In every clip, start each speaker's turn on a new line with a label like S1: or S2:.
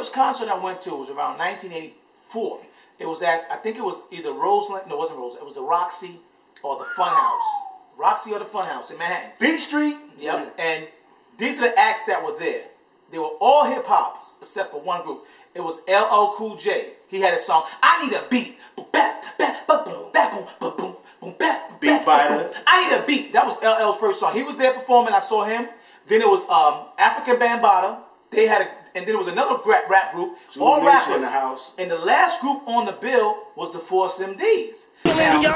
S1: first concert I went to was around 1984. It was at, I think it was either Roseland, no, it wasn't Roseland, it was the Roxy or the Funhouse. Roxy or the Funhouse in Manhattan.
S2: Beach Street?
S1: Yep, and these are the acts that were there. They were all hip-hops, except for one group. It was LL Cool J. He had a song, I Need a Beat.
S2: Beat Biter.
S1: I Need a Beat. That was LL's first song. He was there performing, I saw him. Then it was African Bambaataa. They had and then there was another rap group, all rappers.
S2: In the house.
S1: And the last group on the bill was the Force MDs.
S3: Now, you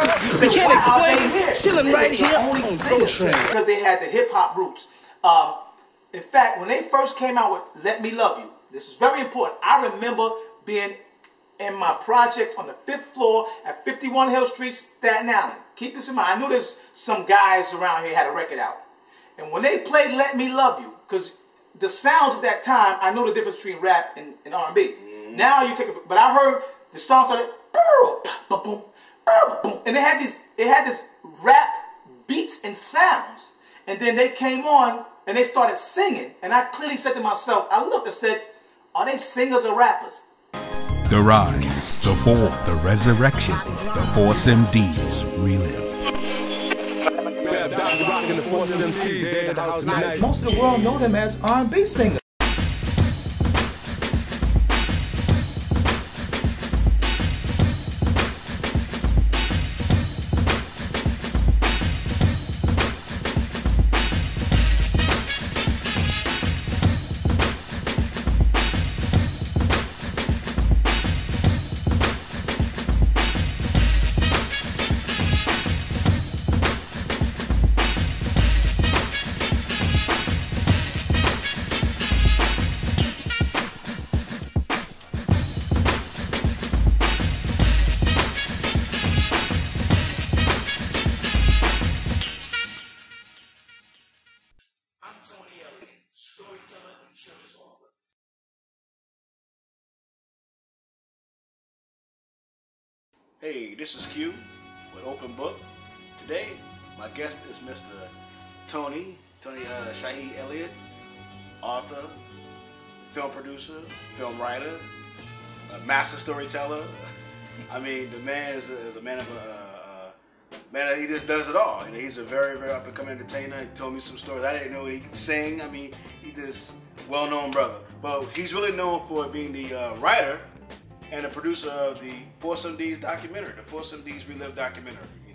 S3: can't explain chilling right here
S1: only singers because they had the hip hop roots. In fact, when they first came out with "Let Me Love You," this is very important. I remember being in my project on the 5th floor at 51 Hill Street, Staten Island. Keep this in mind. I knew there's some guys around here had a record out, and when they played "Let Me Love You," because the sounds at that time, I know the difference between rap and R&B. Now you take it, but I heard the song started, and it had this rap beats and sounds, and then they came on and they started singing, and I clearly said to myself, I looked and said, are they singers or rappers?
S4: The rise, the fall, the resurrection, the Force MDs relive.
S1: Most of the world know them as R&B singers. I'm Tony Elliott, storyteller and children's author.
S2: Hey, this is Q with Open Book. Today, my guest is Mr. Tony Shaheed Elliott, author, film producer, film writer, a master storyteller. I mean, the man is a man of man, he just does it all. You know, he's a very, very up-and-coming entertainer. He told me some stories. I didn't know he could sing. I mean, he's just well-known brother. But he's really known for being the writer and the producer of the Force MDs documentary, the Force MDs Relived documentary. You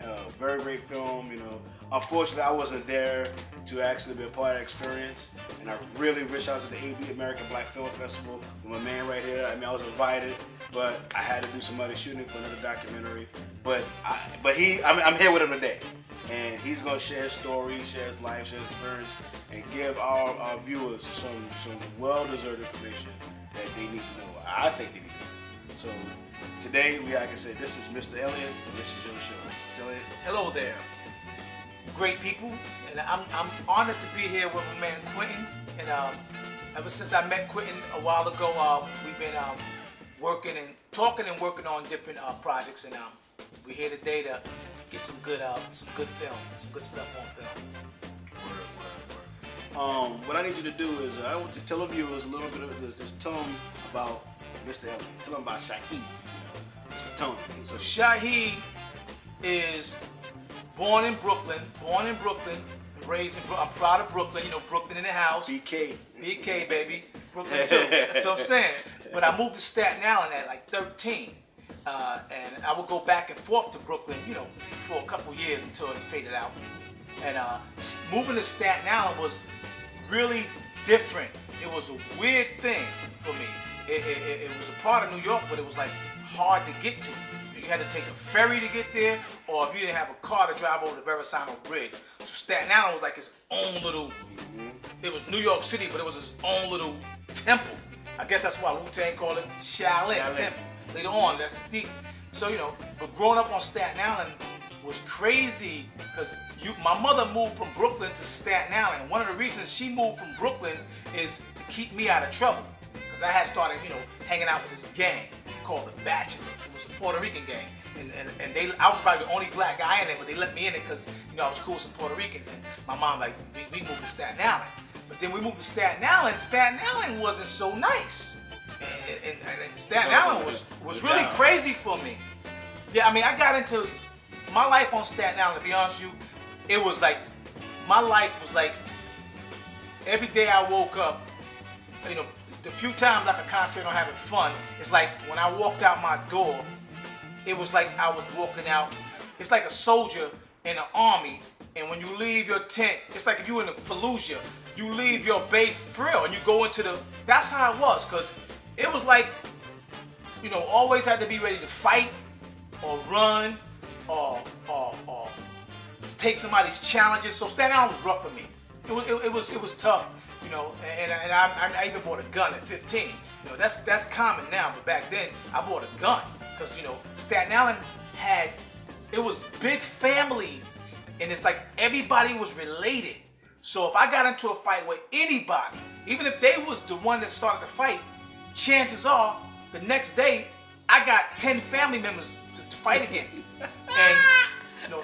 S2: know, very great film. You know, unfortunately, I wasn't there to actually be a part of that experience, and I really wish I was at the AB American Black Film Festival with my man right here. I mean, I was invited, but I had to do some other shooting for another documentary. But I'm here with him today, and he's gonna share his story, share his life, share his experience, and give our viewers some well-deserved information that they need to know. I think they need to know. So today, like I said, this is Mr. Elliott, and this is your show. Mr. Elliott.
S1: Hello there, great people, and I'm honored to be here with my man Quentin. And ever since I met Quentin a while ago, we've been working and talking and working on different projects, and we're here today to get some good film, some good stuff on film.
S2: What I need you to do is I want you to tell the viewers a little bit of this. Just tell them about Mr. Elliott. Tell them about Shaheed. You know, Mr. Tony.
S1: So Shaheed is born in Brooklyn, raised in Brooklyn. I'm proud of Brooklyn. You know, Brooklyn in the house.
S2: BK.
S1: BK, baby. Brooklyn too. That's what I'm saying. But I moved to Staten Island at like 13. And I would go back and forth to Brooklyn, you know, for a couple years until it faded out. And moving to Staten Island was really different. It was a weird thing for me. It was a part of New York, but it was like hard to get to. You had to take a ferry to get there, or if you didn't have a car to drive over the Verrazano Bridge. So Staten Island was like its own little, it was New York City, but it was its own little temple. I guess that's why Wu-Tang called it Shaolin Temple. Later on, that's the deep. So, you know, but growing up on Staten Island was crazy because my mother moved from Brooklyn to Staten Island. One of the reasons she moved from Brooklyn is to keep me out of trouble. Because I had started, you know, hanging out with this gang called the Bachelors. It was a Puerto Rican gang. And I was probably the only black guy in there, but they let me in it because, you know, I was cool with some Puerto Ricans. And my mom, like, we moved to Staten Island. But then we moved to Staten Island. Staten Island wasn't so nice. And Staten Island was really crazy for me. Yeah, I mean, I got into my life on Staten Island, to be honest with you. It was like, my life was like, every day I woke up, you know, the few times I could concentrate on having fun, it's like when I walked out my door, it was like I was walking out. It's like a soldier in the army, and when you leave your tent, it's like if you in a Fallujah, you leave your base for real, and you go into the, that's how it was, because it was like, you know, always had to be ready to fight, or run, or take somebody's challenges. So Staten Island was rough for me. It was tough, you know, and I even bought a gun at 15. You know, that's common now, but back then I bought a gun because, you know, Staten Island it was big families, and it's like everybody was related. So if I got into a fight with anybody, even if they was the one that started the fight, chances are the next day I got 10 family members to fight against. And you know,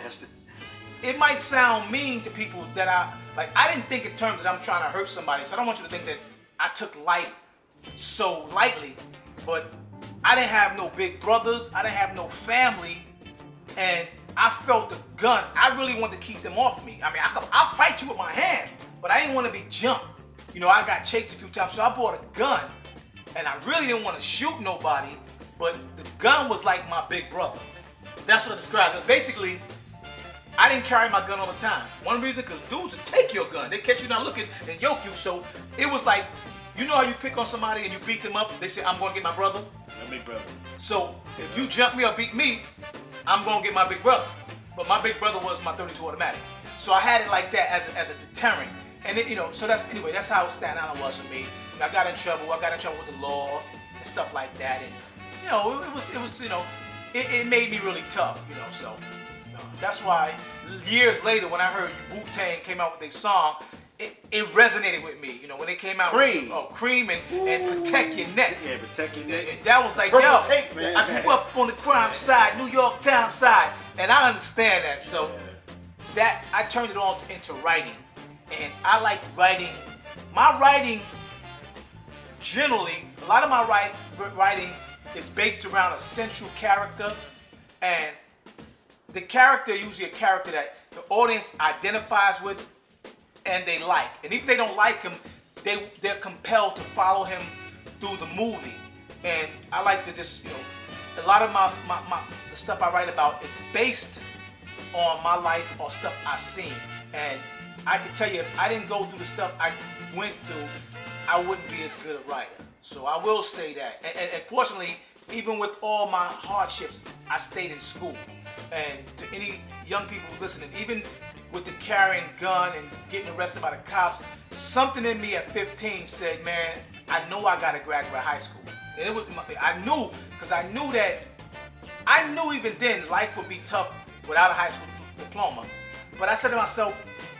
S1: it might sound mean to people that I didn't think in terms that I'm trying to hurt somebody, so I don't want you to think that I took life so lightly, but I didn't have no big brothers, I didn't have no family, and I felt the gun. I really wanted to keep them off me. I mean, I'll fight you with my hands, but I didn't want to be jumped. You know, I got chased a few times, so I bought a gun, and I really didn't want to shoot nobody, but the gun was like my big brother. That's what I described it. Basically, I didn't carry my gun all the time. One reason, because dudes would take your gun. They catch you not looking and yoke you. So it was like, you know how you pick on somebody and you beat them up? They say, I'm going to get my brother.
S2: My big brother.
S1: So if you jump me or beat me, I'm going to get my big brother. But my big brother was my .32 automatic. So I had it like that as a deterrent. And it, you know, so that's how Staten Island was for me. And I got in trouble. I got in trouble with the law and stuff like that. And you know, it was you know, it made me really tough. You know, so. That's why years later when I heard Wu-Tang came out with their song, it resonated with me. You know, when they came out
S2: Cream.
S1: with Cream and Protect Your Neck.
S2: Yeah, Protect Your Neck.
S1: That was like,
S2: Purple
S1: yo,
S2: tape, man.
S1: I grew up on the crime side, New York town side, and I understand that. So that I turned it on into writing. And I like writing. My writing, generally, a lot of my writing is based around a central character, and the character usually a character that the audience identifies with and they like. And if they don't like him, they're compelled to follow him through the movie. And I like to just, you know, a lot of the stuff I write about is based on my life or stuff I've seen. And I can tell you, if I didn't go through the stuff I went through, I wouldn't be as good a writer. So I will say that. And fortunately, even with all my hardships, I stayed in school. And to any young people listening, even with the carrying gun and getting arrested by the cops, something in me at 15 said, man, I know I gotta graduate high school. And it was, I knew, because I knew even then life would be tough without a high school diploma. But I said to myself,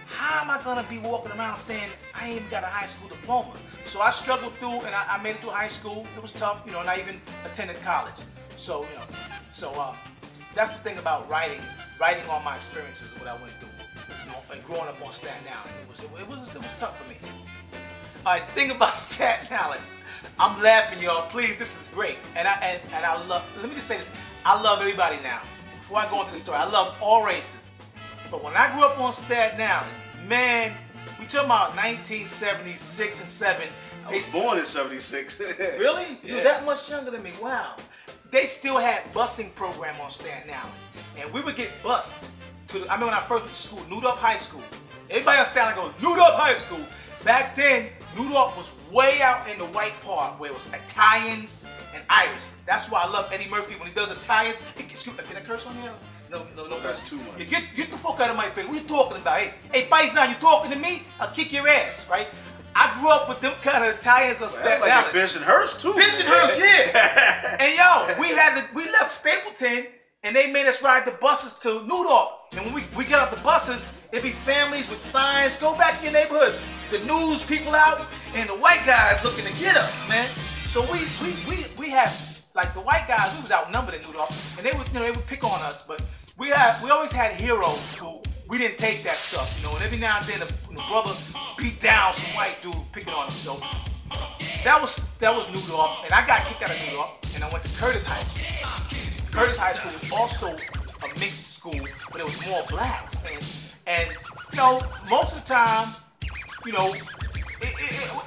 S1: how am I gonna be walking around saying I ain't got a high school diploma? So I struggled through, and I made it through high school. It was tough, you know, and I even attended college. So, you know, that's the thing about writing on my experiences, what I went through, you know, and growing up on Staten Island. It was tough for me. All right, thing about Staten Island, I'm laughing, y'all. Please, this is great, and I love. Let me just say this: I love everybody now. Before I go into the story, I love all races. But when I grew up on Staten Island, man, we talking about 1976 and 7.
S2: I was born in 76.
S1: Really?
S2: Yeah.
S1: You're that much younger than me. Wow. They still had busing program on Staten Island, and we would get bused to. I mean, when I first went to school, New York High School. Everybody on Staten Island goes, New York High School. Back then, New York was way out in the white part where it was Italians and Irish. That's why I love Eddie Murphy when he does Italians. Excuse me, can I curse on here? No curse.
S2: Too much.
S1: Yeah, get the fuck out of my face. What are you talking about? Hey, Paisan, you talking to me? I'll kick your ass, right? I grew up with them kind of Italians on Staten Island.
S2: Like Bensonhurst too.
S1: Bensonhurst, yeah. And yo, we left Stapleton, and they made us ride the buses to New York. And when we get off the buses, it'd be families with signs, go back in your neighborhood. The news people out, and the white guys looking to get us, man. So we had, like, the white guys, we was outnumbered in New York, and they would pick on us, but we always had heroes who we didn't take that stuff, you know. And every now and then, the brother beat down some white dude picking on him. So that was New York, and I got kicked out of New York, and I went to Curtis High School. Curtis High School was also a mixed school, but it was more blacks, and you know, most of the time, you know,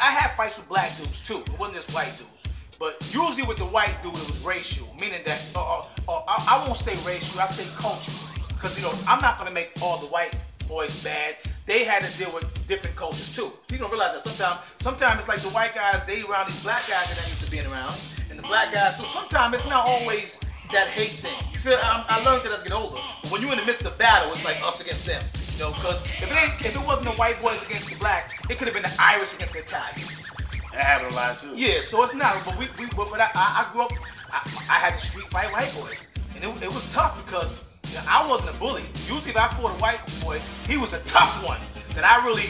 S1: I had fights with black dudes too. It wasn't just white dudes, but usually with the white dude, it was racial, meaning that, I won't say racial, I say cultural, because you know, I'm not gonna make all the white boys bad. They had to deal with different cultures too. People don't realize that sometimes it's like the white guys, they around these black guys that ain't used to being around, and the black guys, so sometimes it's not always that hate thing. You feel? I learned that as I get older. But when you're in the midst of battle, it's like us against them. You know, because if it wasn't the white boys against the blacks, it could have been the Irish against the Italians.
S2: That happened a lot too.
S1: Yeah, so it's not. But I grew up. I had to street fight white boys, and it was tough because you know, I wasn't a bully. Usually, if I fought a white boy, he was a tough one that I really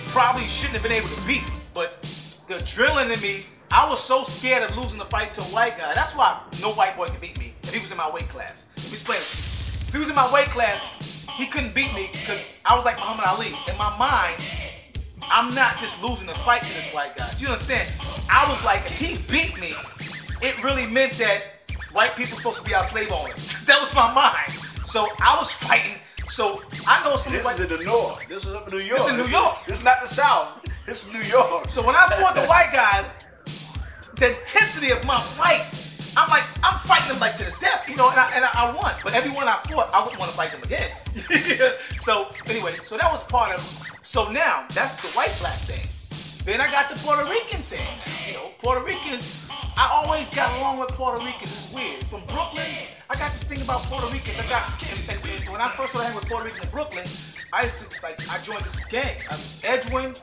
S1: probably shouldn't have been able to beat. But the adrenaline in me, I was so scared of losing the fight to a white guy. That's why no white boy could beat me if he was in my weight class. Let me explain it to you. If he was in my weight class, he couldn't beat me because I was like Muhammad Ali. In my mind, I'm not just losing the fight to this white guy. So you understand? I was like, if he beat me, it really meant that white people supposed to be our slave owners. That was my mind. So I was fighting. So I know some
S2: This
S1: white...
S2: is in the North. This is up in New York.
S1: This is New York.
S2: This is not the South. This is New York.
S1: So when I fought the white guys, the intensity of my fight, I'm fighting them like to the death, you know, and I won. But everyone I fought, I wouldn't want to fight them again. So anyway, so that was part of. So now that's the white-black thing. Then I got the Puerto Rican thing. You know, Puerto Ricans. I always got along with Puerto Ricans. It's weird. From Brooklyn, I got this thing about Puerto Ricans. And when I first started hanging with Puerto Ricans in Brooklyn, I joined this gang. Edwin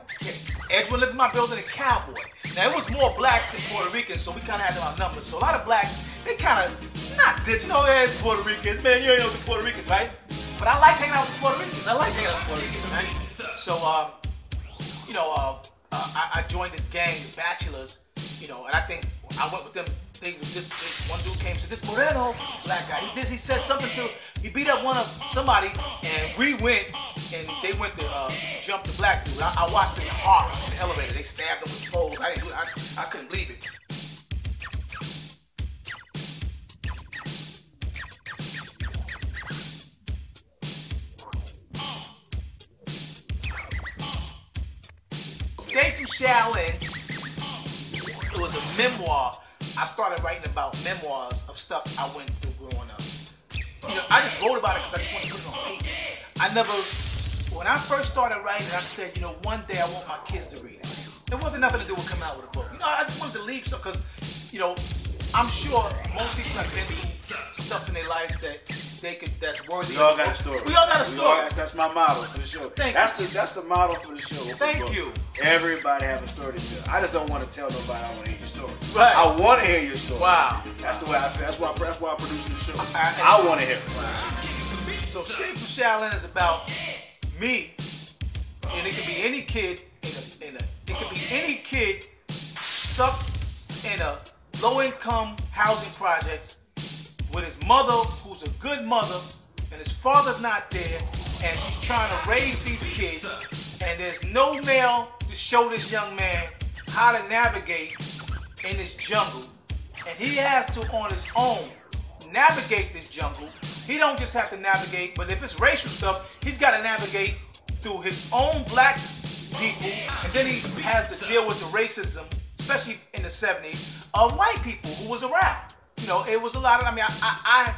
S1: lived in my building, and Cowboy. Now it was more blacks than Puerto Ricans, so we kind of had them outnumbered. So a lot of blacks, they kind of not this, you know, hey, Puerto Ricans, man, you ain't know the Puerto Ricans, right? But I like hanging out with Puerto Ricans. I like hanging out with Puerto Ricans, right? So you know, I joined this gang, the Bachelors, you know, and I think I went with them. One dude came and said, this Moreno, black guy, he said something he beat up somebody, and we went, and they went to jump the black dude. I watched it in horror in the elevator. They stabbed him with poles. I didn't do it. I couldn't believe it. Escape from Shaolin, it was a memoir. I started writing about memoirs of stuff I went through growing up. You know, I just wrote about it because I just wanted to put it on paper. When I first started writing, I said, you know, one day I want my kids to read it. It wasn't nothing to do with coming out with a book. You know, I just wanted to leave some, because, you know, I'm sure most people have been through stuff in their life that's worthy.
S2: We all got a story.
S1: We all got a story.
S2: That's my motto for the show. That's the motto for the show.
S1: Thank you.
S2: Everybody have a story to tell. I just don't want to tell nobody I want to hear your story.
S1: Right.
S2: I want to hear your story.
S1: Wow.
S2: That's the way I feel. That's why I'm producing the show. I want to hear it.
S1: Wow. So Escape from Shaolin is about me, and it could be any kid it could be any kid stuck in a low-income housing projects with his mother, who's a good mother, and his father's not there, and she's trying to raise these kids, and there's no male to show this young man how to navigate in this jungle, and he has to, on his own, navigate this jungle. He don't just have to navigate, but if it's racial stuff, he's got to navigate through his own black people, and then he has to deal with the racism, especially in the 70s, of white people who was around. You know, it was a lot of, I mean, I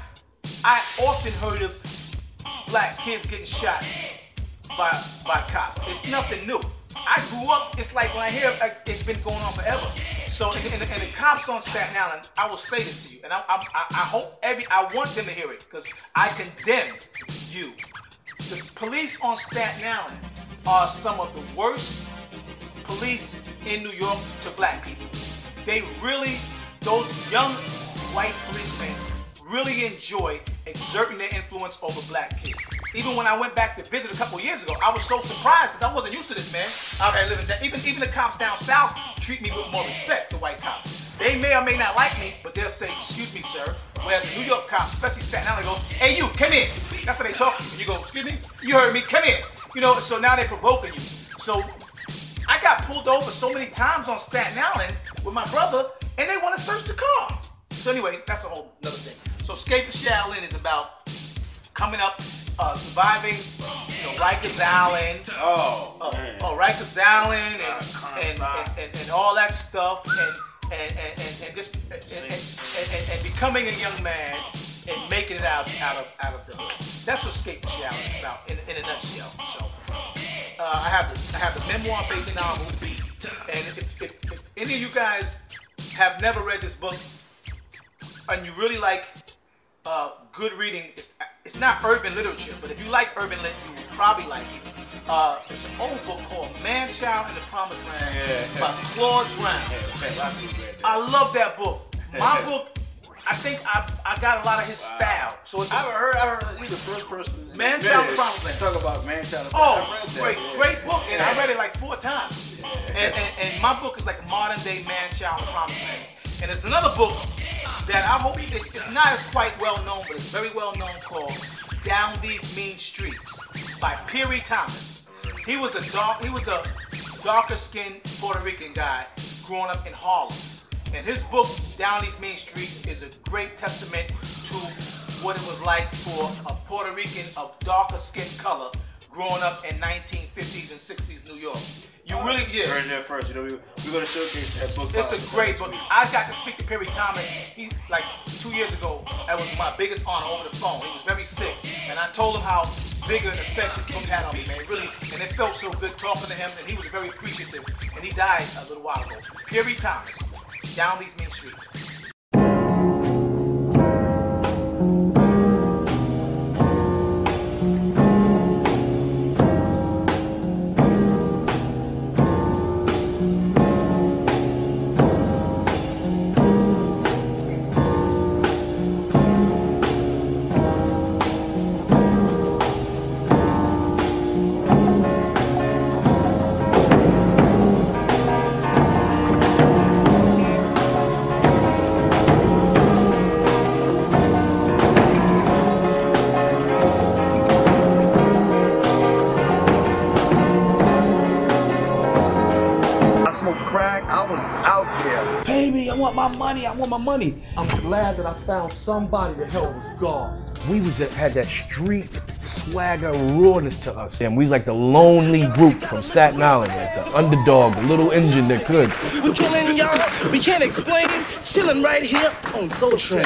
S1: often heard of black kids getting shot by cops. It's nothing new. I grew up, it's like when I hear, like, it's been going on forever. So, and the cops on Staten Island, I will say this to you, and I hope I want them to hear it, because I condemn you. The police on Staten Island are some of the worst police in New York to black people. They really, those young white policemen really enjoy exerting their influence over black kids. Even when I went back to visit a couple years ago, I was so surprised because I wasn't used to this, man. Out there living that. Even the cops down south treat me with more respect, the white cops. They may or may not like me, but they'll say, excuse me, sir. Whereas the New York cops, especially Staten Island, go, hey, you, come in. That's how they talk to you. And you go, excuse me? You heard me, come in. You know, so now they're provoking you. So I got pulled over so many times on Staten Island with my brother, and they want to search the car. So anyway, that's a whole another thing. So Escape from Shaolin is about coming up, surviving, Rikers Island. Rikers Island and all that stuff, and becoming a young man and making it out of the hood. That's what Escape from Shaolin is about in a nutshell. So I have the memoir-based novel, and if any of you guys have never read this book and you really like good reading, it's not urban literature, but if you like urban lit, you will probably like it. It's an old book called Manchild and the Promised Land by Claude Brown. I love that book. My book, I think I got a lot of his style. So it's
S2: I've heard he's the first person.
S1: Manchild and the Promised Land.
S2: Talk about Manchild.
S1: Great book, and I read it like 4 times. And my book is like a modern day Manchild and the Promised Land. And there's another book that I hope it's not as quite well known, but it's very well known, called Down These Mean Streets by Piri Thomas. He was a darker skinned Puerto Rican guy growing up in Harlem. And his book, Down These Mean Streets, is a great testament to what it was like for a Puerto Rican of darker skin color growing up in 1950s and 60s New York. You really,
S2: Heard it there first. We're going to showcase that book.
S1: It's a great book. I got to speak to Piri Thomas. He, like 2 years ago, that was my biggest honor over the phone. He was very sick, and I told him how big an effect his book had on me, man. Really, and it felt so good talking to him, and he was very appreciative. And he died a little while ago. Piri Thomas, Down These Mean Streets.
S3: I want my money. I'm glad that I found somebody that held us guard.
S5: We had that street swagger rawness to us. And we was like the lonely group from Staten Island, like the underdog, the little engine that could.
S3: We killing y'all, we can't explain, chilling right here on Soul Train.